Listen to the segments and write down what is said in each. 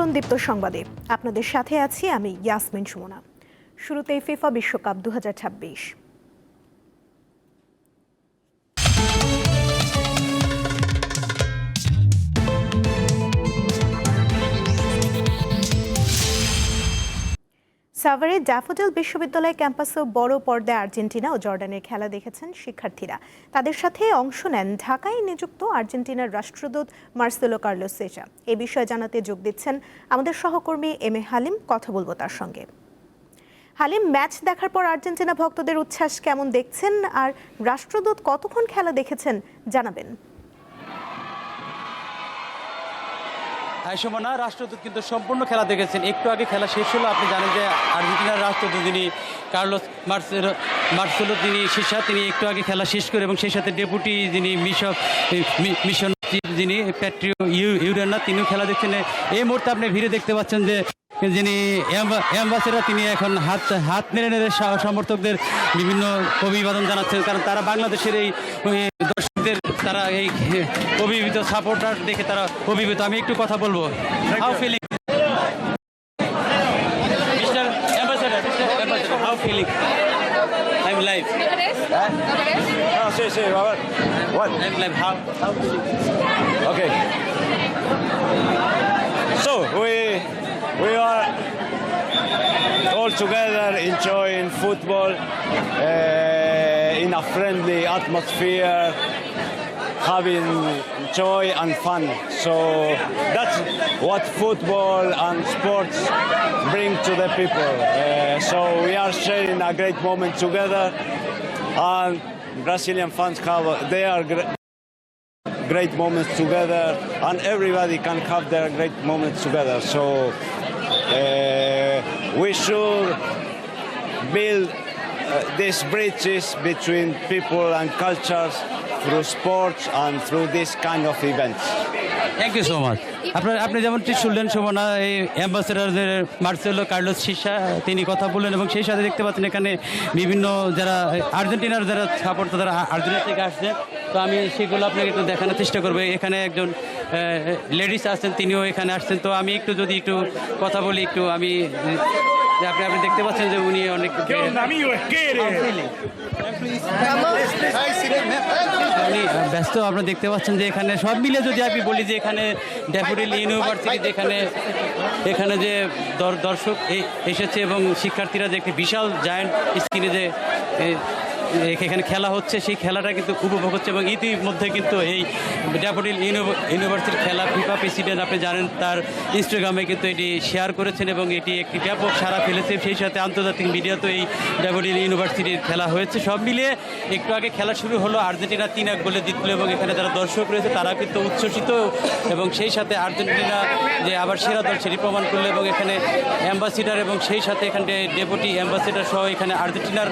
আমন্ত্রণ দীপ্ত সংবাদে। আপনাদের সাথে আছি আমি ইয়াসমিন সুমনা। শুরুতেই ফিফা বিশ্বকাপ 2026। সাভারে ড্যাফোডিল বিশ্ববিদ্যালয় ক্যাম্পাসেও বড় পর্দায় আর্জেন্টিনা ও জর্ডানের খেলা দেখেছেন শিক্ষার্থীরা। তাদের সাথে অংশ নেন ঢাকায় নিযুক্ত আর্জেন্টিনার রাষ্ট্রদূত মার্সেলো কার্লোস সেজা। এ বিষয়ে জানাতে যোগ দিচ্ছেন আমাদের সহকর্মী এম এ হালিম। কথা বলবো তার সঙ্গে। হালিম, ম্যাচ দেখার পর আর্জেন্টিনা ভক্তদের উচ্ছ্বাস কেমন দেখছেন, আর রাষ্ট্রদূত কতক্ষণ খেলা দেখেছেন জানাবেন। সুমনা, রাষ্ট্রদূত কিন্তু সম্পূর্ণ খেলা দেখেছেন। একটু আগে খেলা শেষ হলো। আপনি জানেন যে আর্জেন্টিনার রাষ্ট্রদূত যিনি কার্লোস মার্সেলো তিনি একটু আগে খেলা শেষ করে এবং সেই সাথে ডেপুটি যিনি মিশন যিনি প্যাট্রিও ইউরেনা তিনিও খেলা দেখছেন। এই মুহূর্তে আপনি ভিড়ে দেখতে পাচ্ছেন যে যিনি অ্যাম্বাসেডর তিনি এখন হাত নেড়ে নেড়ে সমর্থকদের বিভিন্ন অভিবাদন জানাচ্ছেন, কারণ তারা বাংলাদেশের এই দর্শকদের তারা এই অভিভূত সাপোর্টার দেখে তারা অভিভূত। আমি একটু কথা বলবো। How feeling mister ambassador, how feeling? I'm live. No, sí, a ver. What? I'm live. How feeling? Okay. So we are all together enjoying football in a friendly atmosphere, having joy and fun. So that's what football and sports bring to the people. So we are sharing a great moment together, and Brazilian fans they are great moments together, and everybody can have their great moments together. So we should build these bridges between people and cultures through sports and through this kind of events. Thank you so much. আপনি যেমনটি শুনলেন সুমনা, এই ambassador Marcelo Carlos সিসা তিনি কথা বললেন এবং সেই সাথে দেখতে পাচ্ছেন এখানে বিভিন্ন যারা আর্জেন্টিনার যারা সাপোর্ট তারা আর্জেন্টিনা থেকে আসছেন। তো আমি সেগুলো আপনাকে একটু দেখানোর চেষ্টা করবো। এখানে একজন লেডিস আছেন, তিনিও এখানে আসছেন। তো আমি একটু কথা বলি একটু। আমি আপনি দেখতে পাচ্ছেন যে উনি অনেক ব্যস্ত। আপনারা দেখতে পাচ্ছেন যে এখানে সব মিলে যদি আমি বলি যে এখানে ড্যাফোডিল ইউনিভার্সিটি এখানে যে দর্শক এসেছে এবং শিক্ষার্থীরা যে একটি বিশাল জায়ান্ট স্ক্রিনে যে এখানে খেলা হচ্ছে সেই খেলাটা কিন্তু উপভোগ হচ্ছে। এবং ইতিমধ্যে কিন্তু এই ড্যাফোডিল ইউনিভার্সিটির খেলা ফিফা প্রেসিডেন্ট আপনি জানেন তার ইনস্টাগ্রামে কিন্তু এটি শেয়ার করেছেন এবং এটি একটি ব্যাপক সাড়া ফেলেছে। সেই সাথে আন্তর্জাতিক মিডিয়াতেও এই ড্যাফোডিল ইউনিভার্সিটির খেলা হয়েছে। সব মিলিয়ে একটু আগে খেলা শুরু হলো, আর্জেন্টিনা 3-1 গোলে জিতলো এবং এখানে যারা দর্শক রয়েছে তারা কিন্তু উচ্ছ্বসিত এবং সেই সাথে আর্জেন্টিনা যে আবার সেরা দল সেটি প্রমাণ করলো। এবং এখানে অ্যাম্বাসেডর এবং সেই সাথে এখানে ডেপুটি অ্যাম্বাসেডর সহ এখানে আর্জেন্টিনার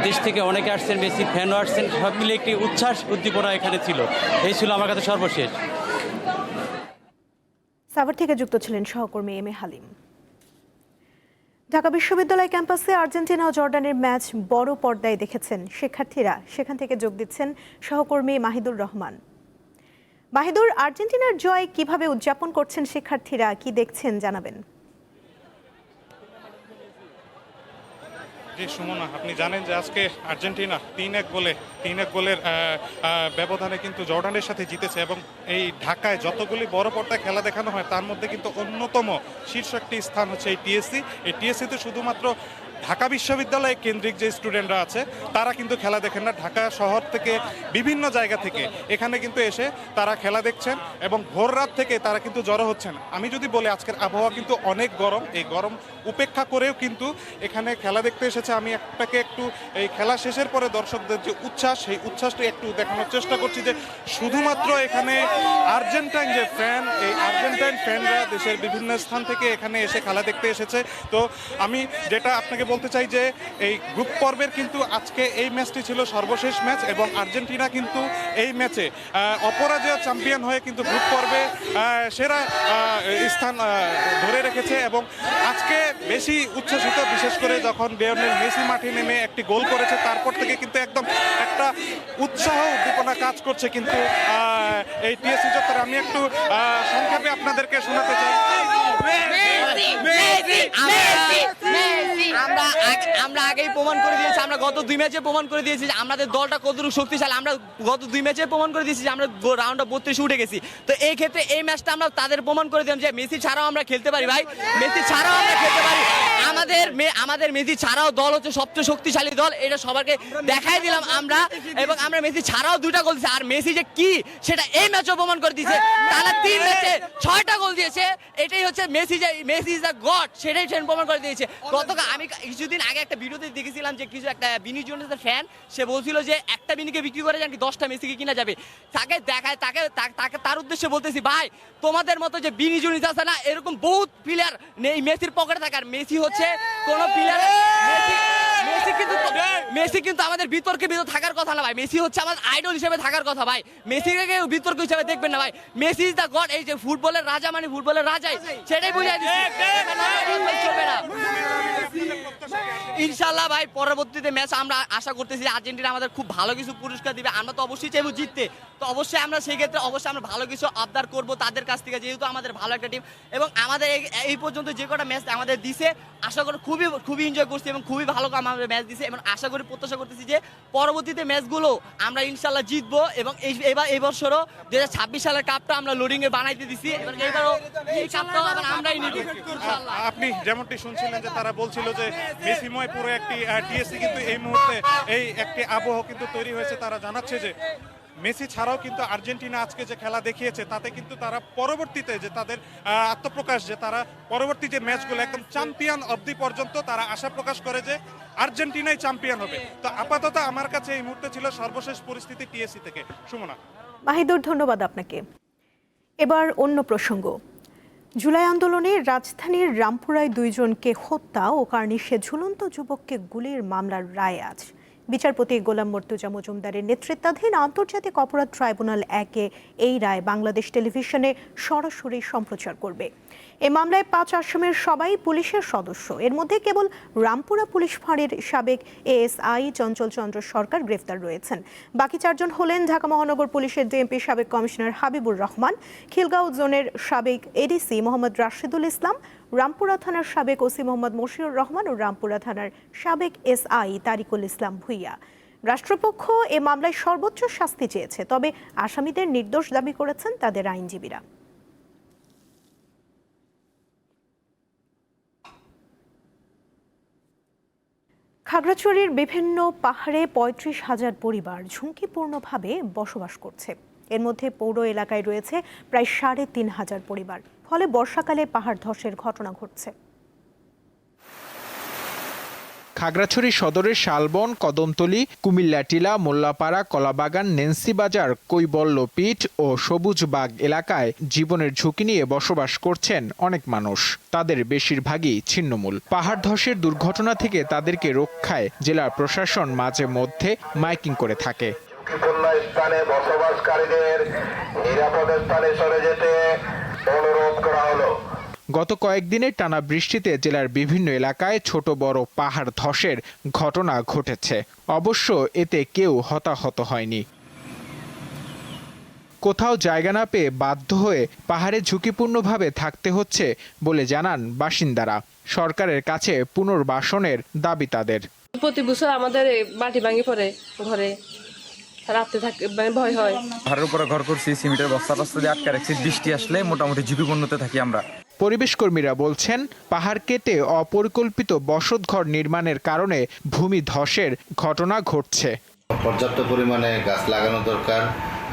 দেশ থেকে অনেকে আসছেন, মেসি ফ্যানও আসছেন। সব মিলে একটি উচ্ছ্বাস উদ্দীপনা এখানে ছিল। এই ছিল আমার কাছে সর্বশেষ। সাভার থেকে যুক্ত ছিলেন সহকর্মী এম এ হালিম। ঢাকা বিশ্ববিদ্যালয় ক্যাম্পাসে আর্জেন্টিনা ও জর্ডানের ম্যাচ বড় পর্দায় দেখেছেন শিক্ষার্থীরা। সেখান থেকে যোগ দিচ্ছেন সহকর্মী মাহিদুর রহমান। মাহিদুর, আর্জেন্টিনার জয় কিভাবে উদযাপন করছেন শিক্ষার্থীরা, কি দেখছেন জানাবেন। জি সুমনা, আপনি জানেন যে আজকে আর্জেন্টিনা 3-1 গোলের ব্যবধানে কিন্তু জর্ডানের সাথে জিতেছে এবং এই ঢাকায় যতগুলি বড় পর্দায় খেলা দেখানো হয় তার মধ্যে কিন্তু অন্যতম শীর্ষ একটি স্থান হচ্ছে এই টিএসসি। এই টিএসসিতে শুধুমাত্র ঢাকা বিশ্ববিদ্যালয় কেন্দ্রিক যে স্টুডেন্টরা আছে তারা কিন্তু খেলা দেখেন না, ঢাকা শহর থেকে বিভিন্ন জায়গা থেকে এখানে কিন্তু এসে তারা খেলা দেখছেন এবং ভোর রাত থেকে তারা কিন্তু জড়ো হচ্ছেন। আমি যদি বলি আজকের আবহাওয়া কিন্তু অনেক গরম, এই গরম উপেক্ষা করেও কিন্তু এখানে খেলা দেখতে এসেছে। আমি একটু এই খেলা শেষের পরে দর্শকদের যে উচ্ছ্বাস সেই উচ্ছ্বাসটা একটু দেখানোর চেষ্টা করছি যে শুধুমাত্র এখানে আর্জেন্টাইন যে ফ্যান, এই আর্জেন্টাইন ফ্যানরা দেশের বিভিন্ন স্থান থেকে এখানে এসে খেলা দেখতে এসেছে। তো আমি যেটা আপনাকে বলতে চাই যে এই গ্রুপ পর্বের কিন্তু আজকে এই ম্যাচটি ছিল সর্বশেষ ম্যাচ এবং আর্জেন্টিনা কিন্তু এই ম্যাচে অপরাজেয় চ্যাম্পিয়ন হয়ে কিন্তু গ্রুপ পর্বে সেরা স্থান ধরে রেখেছে এবং আজকে বেশি উচ্ছ্বসিত, বিশেষ করে যখন লিওনেল মেসি মাঠে নেমে একটি গোল করেছে তারপর থেকে কিন্তু একদম একটা উৎসাহ উদ্দীপনা কাজ করছে কিন্তু এই টিএসসি চত্বরে। আমি একটু সংক্ষেপে আপনাদেরকে শোনাতে চাই। আমরা আগেই প্রমাণ করে দিয়েছি, আমরা গত 2 ম্যাচে প্রমাণ করে দিয়েছি যে আমাদের দলটা কতটুকু শক্তিশালী। আমরা গত 2 ম্যাচে প্রমাণ করে দিয়েছি যে আমরা রাউন্ড অফ 32 উঠে গেছি। তো এই ক্ষেত্রে এই ম্যাচটা আমরা তাদের প্রমাণ করে দিলাম যে মেসি ছাড়াও আমরা খেলতে পারি ভাই, মেসি ছাড়াও আমরা খেলতে পারি। আমাদের মেসি ছাড়াও দল হচ্ছে সবচেয়ে শক্তিশালী দল, এটা সবাইকে দেখাই দিলাম আমরা। এবং আমরা মেসি ছাড়াও 2টা গোল দিয়েছি, আর মেসি যে কি সেটা এই ম্যাচও প্রমাণ করে দিয়েছে। তারা 3 ম্যাচে 6টা গোল দিয়েছে, এটাই হচ্ছে মেসি ইজ দ্য গড, সেটাই প্রমাণ করে দিয়েছে। গতকাল আমি কিছুদিন আগে একটা ভিডিওতে দেখেছিলাম যে কিছু একটা বিনি জোনেসের ফ্যান, সে বলছিল যে একটা বিনিকে বিক্রি করে যান কি 10টা মেসিকে কিনা যাবে। তাকে দেখায় তাকে তার উদ্দেশ্যে বলতেছি ভাই, তোমাদের মতো যে বিনি জোনেস আছে না, এরকম বহুত প্লেয়ার নেই মেসির পকেটে থাকে। আর মেসি হচ্ছে কোন প্লেয়ার, মেসি কিন্তু আমাদের বিতর্কে ভিতর থাকার কথা না ভাই, মেসি হচ্ছে আমাদের আইডল হিসেবে থাকার কথা ভাই। মেসিকে বিতর্ক হিসেবে দেখবেন না ভাই, মেসি ইজ দ্য গড। এই যে ফুটবলের রাজা মানে ফুটবলের রাজাই, সেটাই বুঝাই দিচ্ছি। চলবে না ইনশাল্লাহ ভাই। পরবর্তীতে ম্যাচ আমরা আশা করতেছি আর্জেন্টিনা আমাদের খুব ভালো কিছু পুরস্কার দিবে। আমরা তো অবশ্যই চাইবো জিততে, তো অবশ্যই আমরা সেই ক্ষেত্রে অবশ্যই আমরা ভালো কিছু আবদার করব তাদের কাছ থেকে, যেহেতু আমাদের ভালো একটা টিম। এবং আমাদের এই পর্যন্ত যে কটা ম্যাচ আমাদের দিছে আশা করি খুবই এনজয় করছি এবং খুবই ভালো আমাদের ম্যাচ দিছে। এবং আশা করি প্রত্যাশা করতেছি যে পরবর্তীতে ম্যাচগুলো আমরা ইনশাল্লাহ জিতবো। এবং এই বছরও 2026 সালের কাপটা আমরা লোডিং এ বানাইতে দিছি, এবং এইবারও এই কাপটাও আবার আমরাই নিব ইনশাআল্লাহ। আপনি যেমনটি শুনছিলেন যে তারা বলছিল যে মেসিময় পুরো একটি টিএসসি কিন্তু এই মুহূর্তে এই একটি আবহ কিন্তু তৈরি হয়েছে। তারা জানাচ্ছে যে মেসি ছাড়াও কিন্তু আর্জেন্টিনা আজকে যে খেলা দেখিয়েছে তাতে কিন্তু তারা পরবর্তীতে যে তাদের আত্মপ্রকাশ, যে তারা পরবর্তী যে ম্যাচগুলো একদম চ্যাম্পিয়ন অবধি পর্যন্ত তারা আশা প্রকাশ করে যে আর্জেন্টিনাই চ্যাম্পিয়ন হবে। তো আপাতত আমার কাছে এই মুহূর্তে ছিল সর্বশেষ পরিস্থিতি টিএসসি থেকে। সুমনা। মাহিদুর, ধন্যবাদ আপনাকে। এবার অন্য প্রসঙ্গ। জুলাই আন্দোলনে রাজধানীর রামপুরায় 2 জনকে হত্যা ও কার্নিশে ঝুলন্ত যুবককে গুলির মামলার রায় আজ। বিচারপতি গোলাম মর্তুজা মজুমদারের নেতৃত্বাধীন আন্তর্জাতিক অপরাধ ট্রাইব্যুনাল 1-এ এই রায় বাংলাদেশ টেলিভিশনে সরাসরি সম্প্রচার করবে। এই মামলায় 5 আসামির সবাই পুলিশের সদস্য। এর মধ্যে কেবল রামপুরা পুলিশ ফাঁড়ির সাবেক এএসআই চঞ্চল চন্দ্র সরকার গ্রেফতার রয়েছেন। বাকি 4 জন হলেন ঢাকা মহানগর পুলিশের ডিএমপি সাবেক কমিশনার হাবিবুর রহমান, খিলগাঁও জোনের সাবেক এডিসি মোহাম্মদ রাশেদুল ইসলাম, রামপুরা থানার সাবেক ওসি মোহাম্মদ মশিউর রহমান ও রামপুরা থানার সাবেক এসআই তারিকুল ইসলাম ভুইয়া। রাষ্ট্রপক্ষ এ মামলায় সর্বোচ্চ শাস্তি চেয়েছে, তবে আসামিদের নির্দোষ দাবি করেছেন তাদের আইনজীবীরা। খাগড়াছড়ির বিভিন্ন পাহাড়ে 35,000 পরিবার ঝুঁকিপূর্ণভাবে বসবাস করছে। এর মধ্যে পৌর এলাকায় রয়েছে প্রায় 3,500 পরিবার। ফলে বর্ষাকালে পাহাড় ধসের ঘটনা ঘটছে। খাগড়াছড়ি সদরের শালবন, কদমতলী, কুমিল্লা টিলা, মোল্লাপাড়া, কলাবাগান, নেন্সি বাজার, কৈবল্যপীঠ ও সবুজবাগ এলাকায় জীবনের ঝুঁকি নিয়ে বসবাস করছেন অনেক মানুষ। তাদের বেশিরভাগই ছিন্নমূল। পাহাড় ধসের দুর্ঘটনা থেকে তাদেরকে রক্ষায় জেলা প্রশাসন মাঝে মধ্যে মাইকিং করে থাকে। স্থানে বসবাসকারীদের নিরাপদ স্থানে সরে যেতে অনুরোধ করা হলো। গত কয়েকদিনের টানা বৃষ্টিতে জেলার বিভিন্ন এলাকায় ছোট বড় পাহাড় ধসের ঘটনা ঘটেছে। অবশ্য এতে কেউ হতাহত হয়নি। কোথাও জায়গা না পেয়ে বাধ্য হয়ে পাহাড়ে ঝুঁকিপূর্ণভাবে থাকতে হচ্ছে বলে জানান বাসিন্দারা। সরকারের কাছে পুনর্বাসনের দাবি তাদের। প্রতি বছর আমাদের মাটি ভাঙি পড়ে, ঘরে রাতে থাকে, ভয় হয়। পাহাড়ের উপরে ঘর করছি, সিমেন্টের বস্তা টস্তা দিয়ে আটকে রাখছি। বৃষ্টি আসলে মোটামুটি ঝুঁকিপূর্ণতে থাকি আমরা। পরিবেশ কর্মীরা বলছেন, পাহাড় কেটে অপরিকল্পিত বসতঘর নির্মাণের কারণে ভূমি ধসের ঘটনা ঘটছে। পর্যাপ্ত পরিমাণে গাছ লাগানো দরকার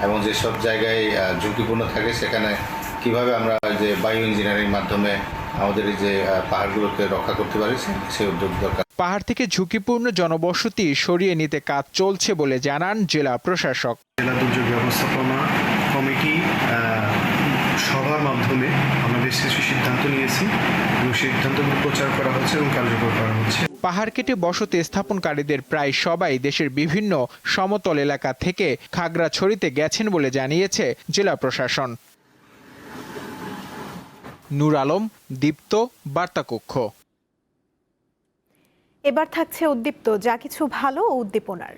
এবং যেসব জায়গায় ঝুঁকিপূর্ণ থাকে সেখানে কিভাবে আমরা যে বায়ো ইঞ্জিনিয়ারিং মাধ্যমে আমাদের এই যে পাহাড়গুলোকে রক্ষা করতে পারি সেই উদ্যোগ দরকার। পাহাড় থেকে ঝুঁকিপূর্ণ জনবসতি সরিয়ে নিতে কাজ চলছে বলে জানান জেলা প্রশাসক। জেলা দুর্যোগ ব্যবস্থাপনা কমিটি সভার মাধ্যমে আমরা বেশ কিছু সিদ্ধান্ত নিয়েছি এবং সিদ্ধান্তগুলো প্রচার করা হচ্ছে এবং কার্যকর করা হচ্ছে। পাহাড় কেটে বসতি স্থাপনকারীদের প্রায় সবাই দেশের বিভিন্ন সমতল এলাকা থেকে খাগড়াছড়িতে গেছেন বলে জানিয়েছে জেলা প্রশাসন। নূর আলম, দীপ্ত, বার্তাকক্ষ। এবার থাকছে উদ্দীপ্ত, যা কিছু ভালো ও উদ্দীপনার।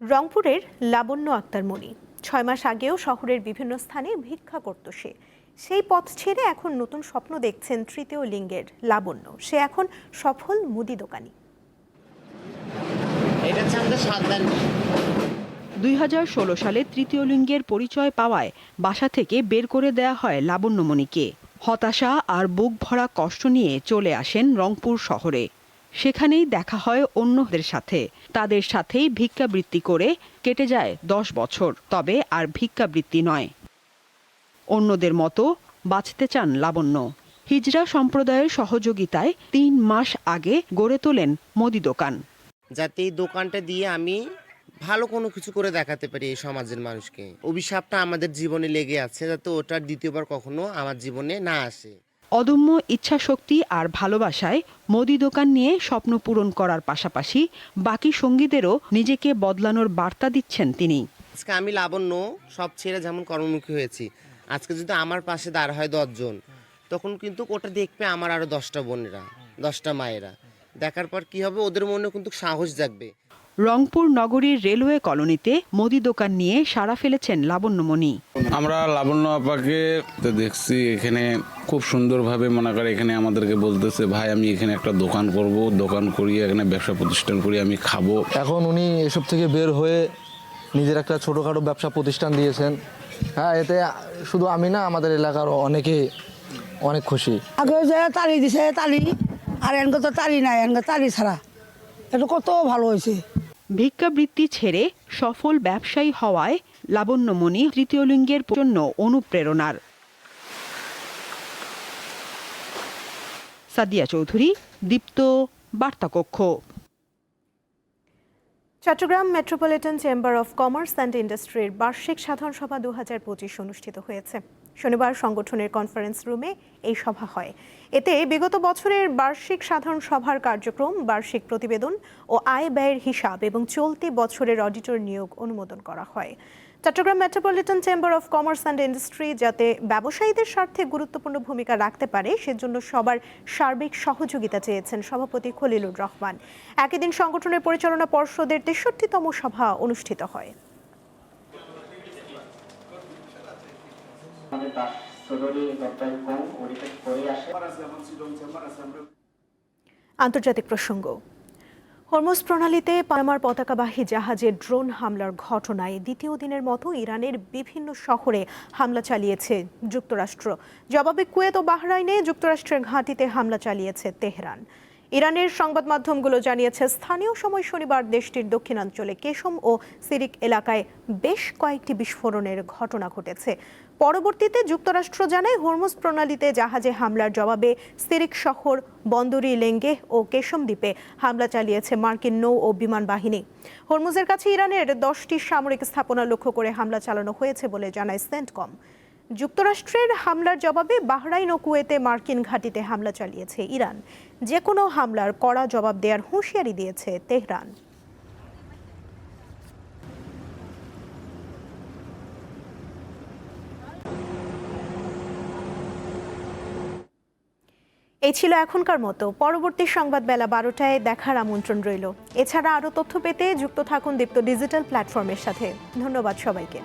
রংপুরের লাবণ্য আক্তার মনি 6 মাস আগেও শহরের বিভিন্ন স্থানে ভিক্ষা করত সে। সেই পথ ছেড়ে এখন নতুন স্বপ্ন দেখছেন তৃতীয় লিঙ্গের লাবণ্য। সে এখন সফল মুদি দোকানি। 2016 সালে তৃতীয় লিঙ্গের পরিচয় পাওয়ায় বাসা থেকে বের করে দেয়া হয় লাবণ্যমণিকে। হতাশা আর বুক ভরা কষ্ট নিয়ে চলে আসেন রংপুর শহরে। সেখানেই দেখা হয় অন্যদের সাথে। তাদের সাথেই ভিক্ষাবৃত্তি করে কেটে যায় 10 বছর। তবে আর ভিক্ষাবৃত্তি নয়, অন্যদের মতো বাঁচতে চান লাবণ্য। হিজড়া সম্প্রদায়ের সহযোগিতায় 3 মাস আগে গড়ে তোলেন মুদি দোকান, যাতে এই দোকানটা দিয়ে আমি ভালো কোনো কিছু করে দেখাতে পারি এই সমাজের মানুষকে। অভিশাপটা আমাদের জীবনে লেগে আছে, যাতে ওটার দ্বিতীয়বার কখনো আমার জীবনে না আসে। অদম্য ইচ্ছাশক্তি আর ভালোবাসায় মুদি দোকান নিয়ে স্বপ্ন পূরণ করার পাশাপাশি বাকি সঙ্গীদেরও নিজেকে বদলানোর বার্তা দিচ্ছেন তিনি। আজকে আমি লাবণ্য সব ছেড়ে যেমন কর্মমুখী হয়েছি, আজকে যদি আমার পাশে দাঁড় হয় 10 জন, তখন কিন্তু ওটা দেখবে আমার আরো 10টা বোনেরা, 10টা মায়েরা। দেখার পর কি হবে, ওদের মনে কিন্তু সাহস জাগবে। রংপুর নগরীর রেলওয়ে কলোনিতে মুদি দোকান নিয়ে সাড়া ফেলেছেন লাবণ্যমণি। আমরা লাবণ্য আপাকে দেখছি এখানে খুব সুন্দরভাবে, মনে করে এখানে আমাদেরকে বলতেছে, ভাই আমি এখানে একটা দোকান করব, দোকান করিয়ে এখানে ব্যবসা প্রতিষ্ঠান করি আমি খাবো। এখন উনি এসব থেকে বের হয়ে নিজের একটা ছোটোখাটো ব্যবসা প্রতিষ্ঠান দিয়েছেন। হ্যাঁ, এতে শুধু আমি না, আমাদের এলাকার অনেকে অনেক খুশি। আগে যে তালি দিছে তালি, আর এনকে তো তালি নাই, এনকে তালি ছাড়া এটা কত ভালো হয়েছে। ভিক্ষাবৃত্তি ছেড়ে সফল ব্যবসায়ী হওয়ায় লাবণ্যমণি তৃতীয় লিঙ্গের জন্য অনুপ্রেরণার। সাদিয়া চৌধুরী, দীপ্ত, বার্তাকক্ষ। Chattogram metropolitan chamber of commerce and ইন্ডাস্ট্রির বার্ষিক সাধারণ সভা 2025 অনুষ্ঠিত হয়েছে। শনিবার সংগঠনের কনফারেন্স রুমে এই সভা হয়। এতে বিগত বছরের বার্ষিক সাধারণ সভার কার্যক্রম, বার্ষিক প্রতিবেদন ও আয় ব্যয়ের হিসাব এবং চলতি বছরের অডিটর নিয়োগ অনুমোদন করা হয়। Chattogram metropolitan chamber of commerce and industry যাতে ব্যবসায়ীদের স্বার্থে গুরুত্বপূর্ণ ভূমিকা রাখতে পারে, সেজন্য সবার সার্বিক সহযোগিতা চেয়েছেন সভাপতি খলিলুর রহমান। একই দিন সংগঠনের পরিচালনা পর্ষদের 63তম সভা অনুষ্ঠিত হয়। আন্তর্জাতিক প্রসঙ্গ। হরমুজ প্রণালীতে পানামার পতাকাবাহী জাহাজে ড্রোন হামলার ঘটনায় দ্বিতীয় দিনের মতো ইরানের বিভিন্ন শহরে হামলা চালিয়েছে যুক্তরাষ্ট্র। জবাবে কুয়েত ও বাহরাইনে যুক্তরাষ্ট্রের ঘাঁটিতে হামলা চালিয়েছে তেহরান। ইরানের সংবাদ মাধ্যমগুলো জানিয়েছে, স্থানীয় সময় শনিবার দেশটির দক্ষিণাঞ্চলে কেশম ও সিরিক এলাকায় বেশ কয়েকটি বিস্ফোরণের ঘটনা ঘটেছে। পরবর্তীতে যুক্তরাষ্ট্র জানায়, হরমুজ প্রণালীতে জাহাজে হামলার জবাবে সিরিক শহর, বন্দরি লেঙ্গে ও কেশম দ্বীপে হামলা চালিয়েছে মার্কিন নৌ ও বিমান বাহিনী। হরমুজের কাছে ইরানের 10টি সামরিক স্থাপনা লক্ষ্য করে হামলা চালানো হয়েছে বলে জানায় সেন্টকম। যুক্তরাষ্ট্রের হামলার জবাবে বাহরাইন ও কুয়েতে মার্কিন ঘাঁটিতে হামলা চালিয়েছে ইরান। যে কোনো হামলার কড়া জবাব দেওয়ার হুঁশিয়ারি দিয়েছে তেহরান। এই ছিল এখনকার মতো। পরবর্তী সংবাদ বেলা 12টায় দেখার আমন্ত্রণ রইল। এছাড়া আরও তথ্য পেতে যুক্ত থাকুন দীপ্ত ডিজিটাল প্ল্যাটফর্মের সাথে। ধন্যবাদ সবাইকে।